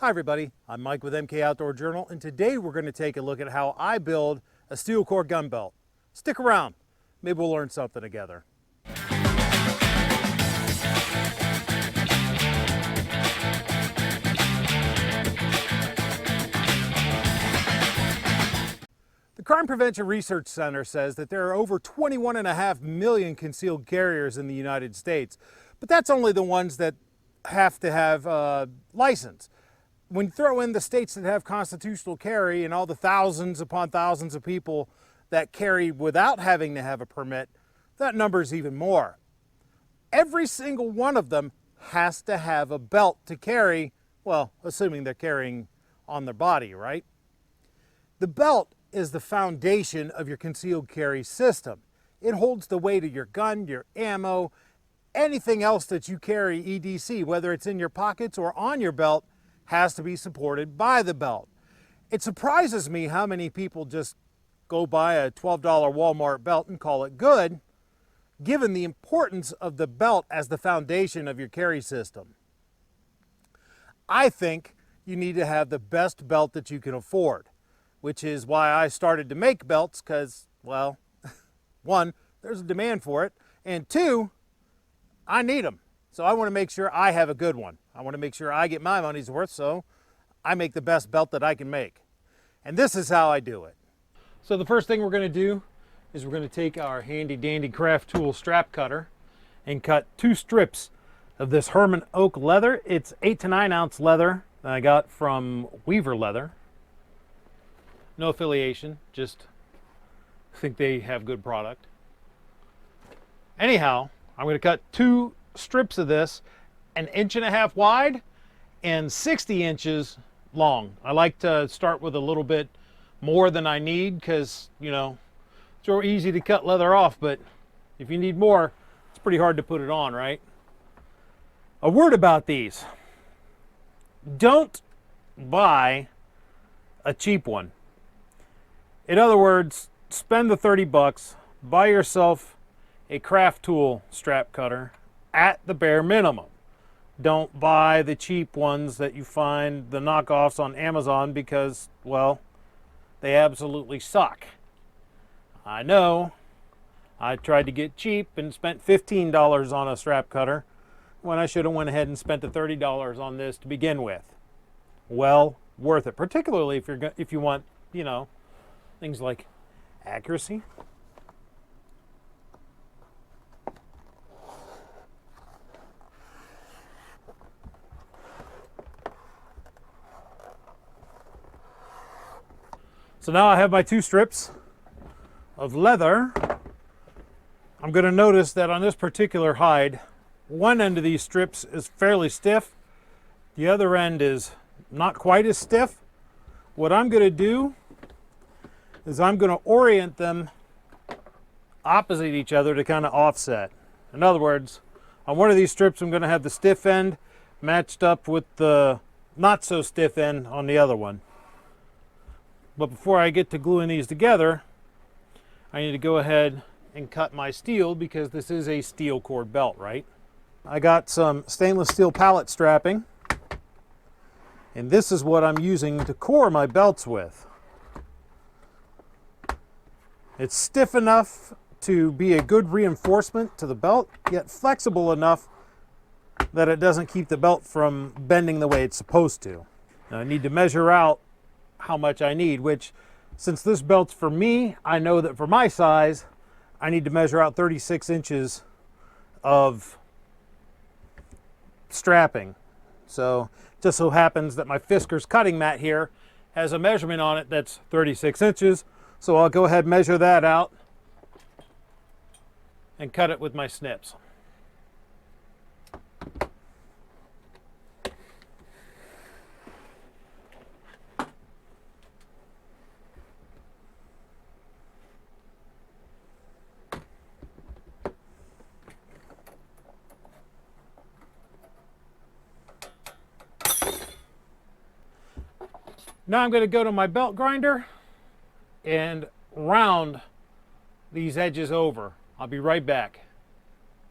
Hi everybody, I'm Mike with MK Outdoor Journal, and today we're going to take a look at how I build a steel core gun belt. Stick around, maybe we'll learn something together. The Crime Prevention Research Center says that there are over 21.5 million concealed carriers in the United States, but that's only the ones that have to have a license. When you throw in the states that have constitutional carry and all the thousands upon thousands of people that carry without having to have a permit, that number is even more. Every single one of them has to have a belt to carry, well, assuming they're carrying on their body, right? The belt is the foundation of your concealed carry system. It holds the weight of your gun, your ammo, anything else that you carry EDC, whether it's in your pockets or on your belt, has to be supported by the belt. It surprises me how many people just go buy a $12 Walmart belt and call it good, given the importance of the belt as the foundation of your carry system. I think you need to have the best belt that you can afford, which is why I started to make belts because, well, one, there's a demand for it, and two, I need them. So I want to make sure I have a good one. I want to make sure I get my money's worth, so I make the best belt that I can make. And this is how I do it. So the first thing we're going to do is we're going to take our handy dandy craft tool strap cutter and cut 2 strips of this Herman oak leather. It's 8 to 9 ounce leather that I got from Weaver Leather. No affiliation, just think they have good product. Anyhow, I'm going to cut 2 strips of this 1.5 inches wide and 60 inches long. I like to start with a little bit more than I need because, you know, it's real easy to cut leather off, but if you need more, it's pretty hard to put it on, right? A word about these. Don't buy a cheap one. In other words, spend the 30 bucks, buy yourself a craft tool strap cutter at the bare minimum. Don't buy the cheap ones that you find, the knockoffs on Amazon, because, well, they absolutely suck. I know. I tried to get cheap and spent $15 on a strap cutter when I should have went ahead and spent the $30 on this to begin with. Well, worth it, particularly if you want, you know, things like accuracy. So now I have my 2 strips of leather. I'm going to notice that on this particular hide, one end of these strips is fairly stiff. The other end is not quite as stiff. What I'm going to do is I'm going to orient them opposite each other to kind of offset. In other words, on one of these strips I'm going to have the stiff end matched up with the not so stiff end on the other one. But before I get to gluing these together, I need to go ahead and cut my steel because this is a steel cord belt, right? I got some stainless steel pallet strapping, and this is what I'm using to core my belts with. It's stiff enough to be a good reinforcement to the belt, yet flexible enough that it doesn't keep the belt from bending the way it's supposed to. Now I need to measure out how much I need, which, since this belt's for me, I know that for my size I need to measure out 36 inches of strapping. So just so happens that my Fisker's cutting mat here has a measurement on it that's 36 inches, so I'll go ahead and measure that out and cut it with my snips. Now I'm going to go to my belt grinder and round these edges over. I'll be right back.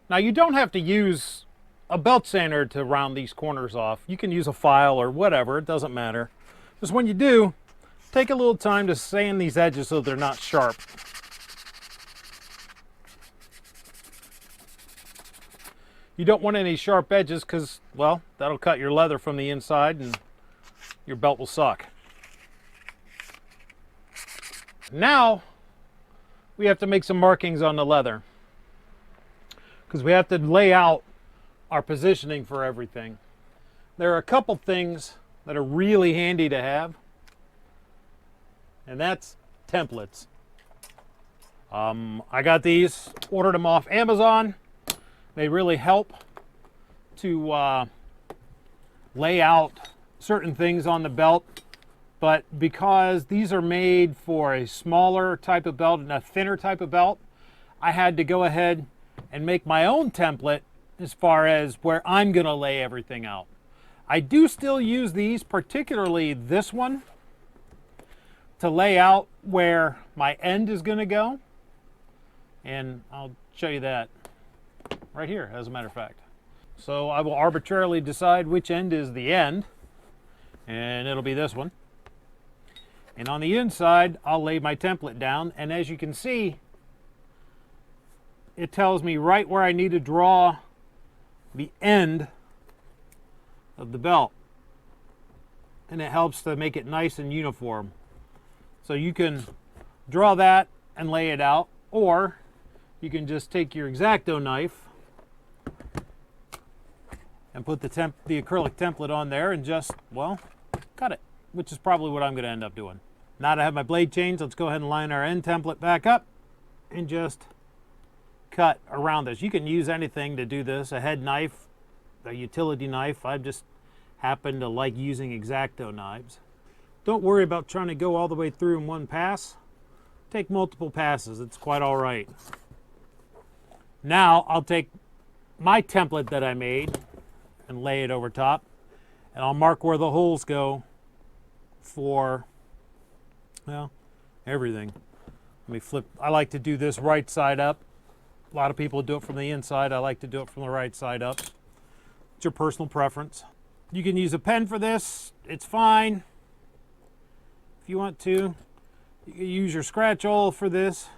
Now you don't have to use a belt sander to round these corners off. You can use a file or whatever, it doesn't matter. Just when you do, take a little time to sand these edges so they're not sharp. You don't want any sharp edges because, well, that'll cut your leather from the inside and your belt will suck. Now, we have to make some markings on the leather because we have to lay out our positioning for everything. There are a couple things that are really handy to have, and that's templates. I got these, ordered them off Amazon. They really help to lay out certain things on the belt, but because these are made for a smaller type of belt and a thinner type of belt, I had to go ahead and make my own template as far as where I'm going to lay everything out. I do still use these, particularly this one, to lay out where my end is going to go, and I'll show you that right here, as a matter of fact. So I will arbitrarily decide which end is the end, and it'll be this one. And on the inside, I'll lay my template down, and as you can see, it tells me right where I need to draw the end of the belt, and it helps to make it nice and uniform. So you can draw that and lay it out, or you can just take your X-Acto knife and put the acrylic template on there and just, well, cut it, which is probably what I'm going to end up doing. Now that I have my blade changed, let's go ahead and line our end template back up and just cut around this. You can use anything to do this, a head knife, a utility knife. I just happen to like using X-Acto knives. Don't worry about trying to go all the way through in one pass. Take multiple passes, it's quite all right. Now I'll take my template that I made and lay it over top, and I'll mark where the holes go for, well, everything. Let me flip. I like to do this right side up. A lot of people do it from the inside. I like to do it from the right side up. It's your personal preference. You can use a pen for this. It's fine. If you want to, you can use your scratch oil for this.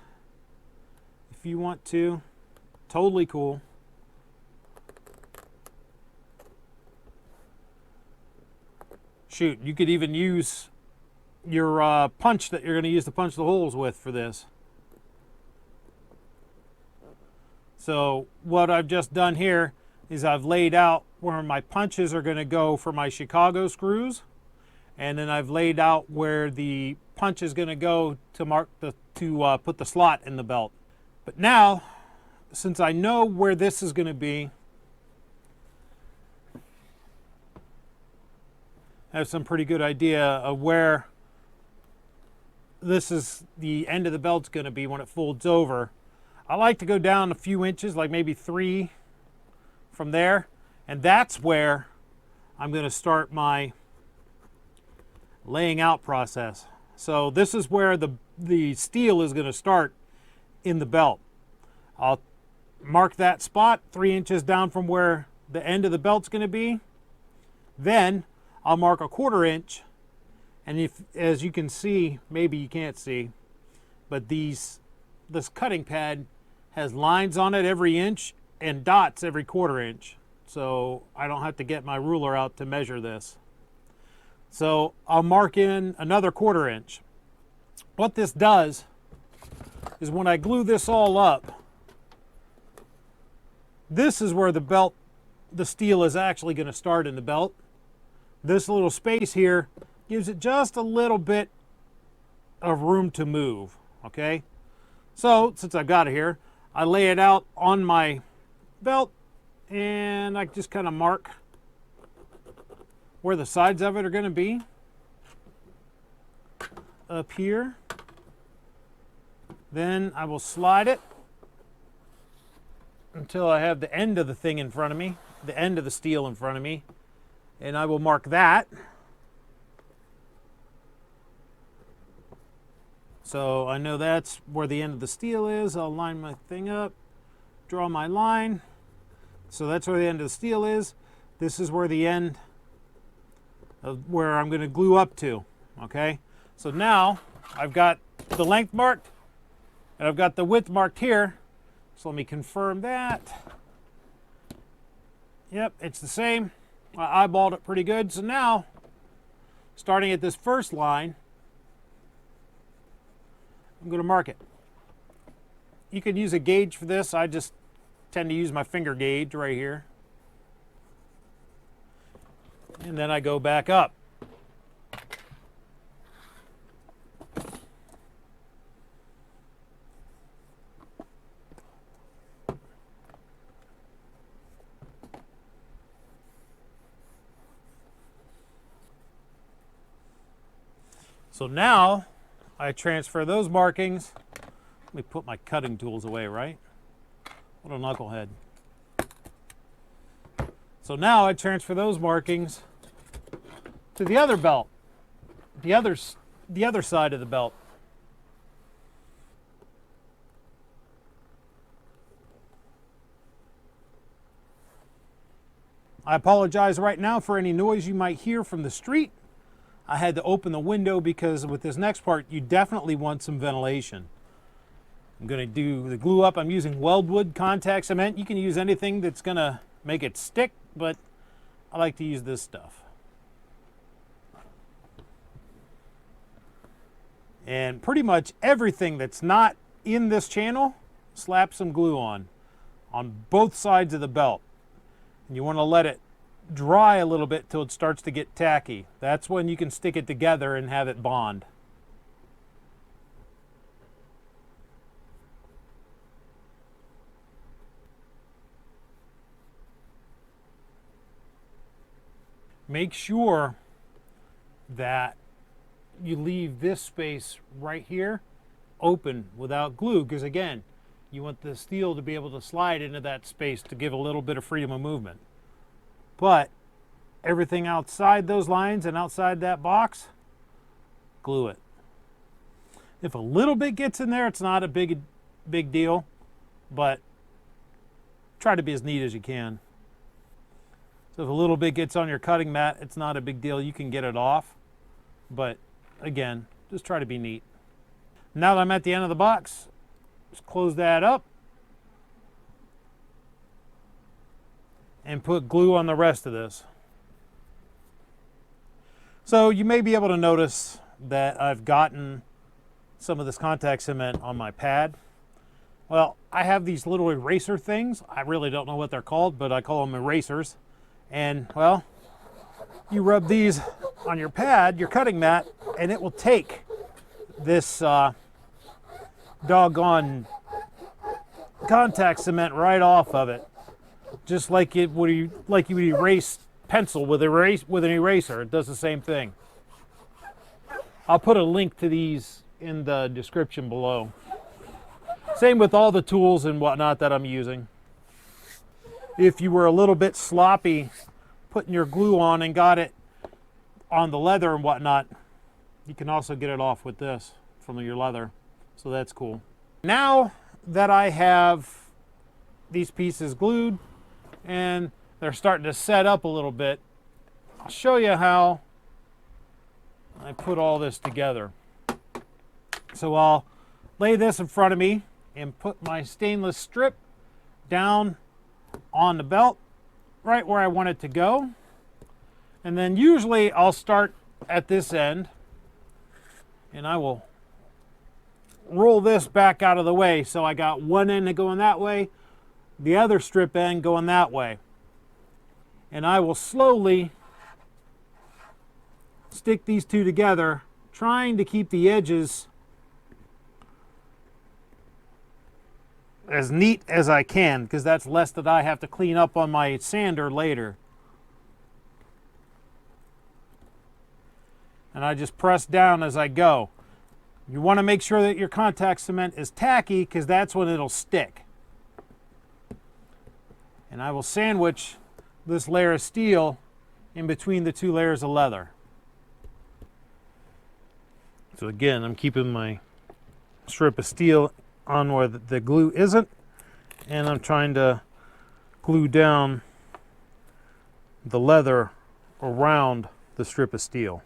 If you want to, totally cool. Shoot, you could even use your punch that you're going to use to punch the holes with for this. So what I've just done here is I've laid out where my punches are going to go for my Chicago screws, and then I've laid out where the punch is going to go to mark put the slot in the belt. But now, since I know where this is going to be, I have some pretty good idea of where this is the end of the belt's going to be when it folds over. I like to go down a few inches, like maybe 3 from there, and that's where I'm going to start my laying out process. So this is where the steel is going to start in the belt. I'll mark that spot 3 inches down from where the end of the belt's going to be. Then I'll mark 1/4 inch, and if, as you can see, maybe you can't see, but this cutting pad has lines on it every inch and dots every 1/4 inch. So I don't have to get my ruler out to measure this. So I'll mark in another 1/4 inch. What this does is when I glue this all up, this is where the steel is actually going to start in the belt. This little space here gives it just a little bit of room to move, okay? So since I've got it here, I lay it out on my belt, and I just kind of mark where the sides of it are going to be up here. Then I will slide it until I have the end of the thing in front of me, the end of the steel in front of me, and I will mark that. So I know that's where the end of the steel is. I'll line my thing up, draw my line, So that's where the end of the steel is. This is where the end of where I'm going to glue up to. Okay, so now I've got the length marked and I've got the width marked here. So let me confirm that. Yep, it's the same. I eyeballed it pretty good. So now, starting at this first line, I'm going to mark it. You could use a gauge for this. I just tend to use my finger gauge right here. And then I go back up. So now I transfer those markings. Let me put my cutting tools away, right? What a knucklehead. So now I transfer those markings to the other belt, the other side of the belt. I apologize right now for any noise you might hear from the street. I had to open the window because with this next part, you definitely want some ventilation. I'm going to do the glue up. I'm using weldwood contact cement. You can use anything that's going to make it stick, but I like to use this stuff. And pretty much everything that's not in this channel, slap some glue on both sides of the belt. And you want to let it dry a little bit till it starts to get tacky. That's when you can stick it together and have it bond. Make sure that you leave this space right here open without glue, because again, you want the steel to be able to slide into that space to give a little bit of freedom of movement. But everything outside those lines and outside that box, glue it. If a little bit gets in there, it's not a big deal, but try to be as neat as you can. So if a little bit gets on your cutting mat, it's not a big deal. You can get it off, but again, just try to be neat. Now that I'm at the end of the box, just close that up and put glue on the rest of this. So you may be able to notice that I've gotten some of this contact cement on my pad. Well, I have these little eraser things. I really don't know what they're called, but I call them erasers. And well, you rub these on your pad, your cutting mat, and it will take this doggone contact cement right off of it. Just like you would erase pencil with an eraser. It does the same thing. I'll put a link to these in the description below. Same with all the tools and whatnot that I'm using. If you were a little bit sloppy putting your glue on and got it on the leather and whatnot, you can also get it off with this from your leather. So that's cool. Now that I have these pieces glued and they're starting to set up a little bit, I'll show you how I put all this together. So I'll lay this in front of me and put my stainless strip down on the belt right where I want it to go. And then usually I'll start at this end and I will roll this back out of the way. So I got one end going that way, the other strip end going that way. And I will slowly stick these two together, trying to keep the edges as neat as I can, because that's less that I have to clean up on my sander later. And I just press down as I go. You want to make sure that your contact cement is tacky, because that's when it'll stick. And I will sandwich this layer of steel in between the two layers of leather. So again, I'm keeping my strip of steel on where the glue isn't, and I'm trying to glue down the leather around the strip of steel.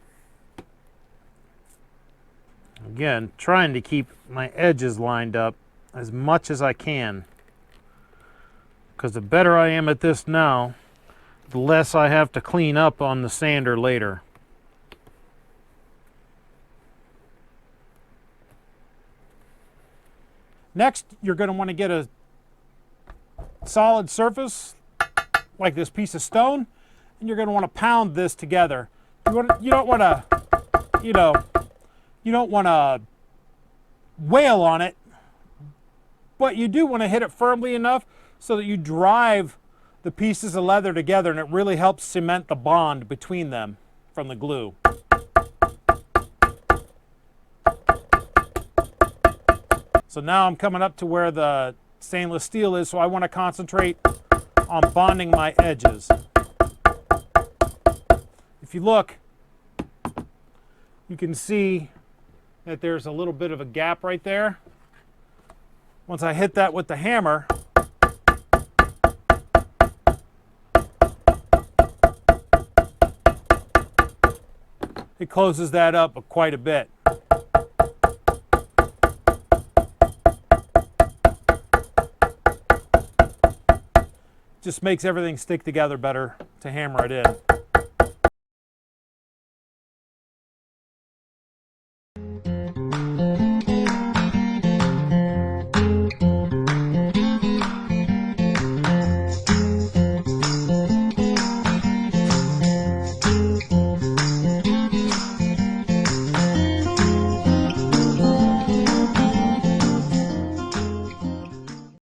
Again, trying to keep my edges lined up as much as I can, because the better I am at this now, the less I have to clean up on the sander later. Next, you're going to want to get a solid surface like this piece of stone, and you're going to want to pound this together. You don't want to, you don't want to wail on it, but you do want to hit it firmly enough so that you drive the pieces of leather together, and it really helps cement the bond between them from the glue. So now I'm coming up to where the stainless steel is, so I want to concentrate on bonding my edges. If you look, you can see that there's a little bit of a gap right there. Once I hit that with the hammer, it closes that up quite a bit. Just makes everything stick together better to hammer it in.